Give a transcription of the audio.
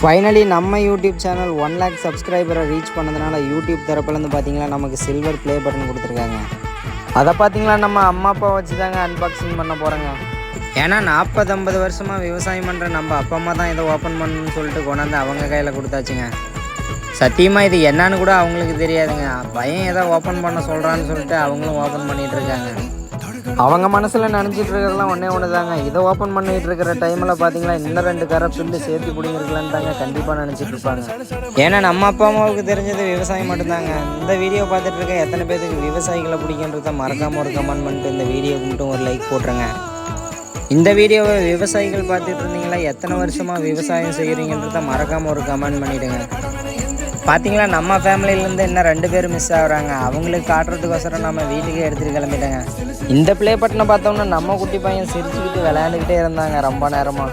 Finally நம்ம YouTube channel 1 lakh சப்ஸ்கிரைபரை reach பண்ணதுனால YouTube தரப்புலேருந்து பார்த்தீங்களா நமக்கு சில்வர் ப்ளே பட்டன் கொடுத்துருக்காங்க. அதை பார்த்தீங்களா நம்ம அம்மா அப்பா வச்சு தாங்க அன்பாக்சிங் பண்ண போகிறோங்க. ஏன்னா 40-50 வருஷமாக விவசாயம் பண்ணுற நம்ம அப்பா அம்மா தான் இதை ஓப்பன் பண்ணணும்னு சொல்லிட்டு கொண்டாந்து அவங்க கையில் கொடுத்தாச்சுங்க. சத்தியமாக இது என்னன்னு கூட அவங்களுக்கு தெரியாதுங்க. பையன் ஏதோ ஓப்பன் பண்ண சொல்கிறான்னு சொல்லிட்டு அவங்களும் ஓப்பன் பண்ணிகிட்டு இருக்காங்க. அவங்க மனசில் நினச்சிட்டு இருக்கிறதெல்லாம் ஒன்று தாங்க. இதை ஓப்பன் பண்ணிகிட்டு இருக்கிற டைமில் பார்த்தீங்களா இன்னும் 2 கரை பில்லு சேர்த்து பிடிங்கிருக்கலான்னு தாங்க கண்டிப்பாக நினச்சிட்டு இருப்பாங்க. ஏன்னா நம்ம அப்பா அம்மாவுக்கு தெரிஞ்சது விவசாயம் மட்டும்தாங்க. இந்த வீடியோ பார்த்துட்டு இருக்க எத்தனை பேருக்கு விவசாயிகளை பிடிக்கின்றத மறக்காமல் ஒரு கமெண்ட் பண்ணிட்டு இந்த வீடியோக்கு மட்டும் ஒரு லைக் போட்டுருங்க. இந்த வீடியோவை விவசாயிகள் பார்த்துட்டு இருந்தீங்களா, எத்தனை வருஷமாக விவசாயம் செய்கிறீங்கன்றத மறக்காமல் ஒரு கமெண்ட் பண்ணிவிடுங்க. பார்த்தீங்களா நம்ம ஃபேமிலியிலேருந்து இன்னும் 2 பேர் மிஸ் ஆகுறாங்க. அவங்களுக்கு காட்டுறதுக்கோசரம் நம்ம வீட்டுக்கே எடுத்துகிட்டு கிளம்பிட்டேங்க. இந்த ப்ளே பட்டனை பார்த்தோம்னா நம்ம குட்டி பையன் சிரிச்சுக்கிட்டு விளையாண்டுக்கிட்டே இருந்தாங்க ரொம்ப நேரமாக.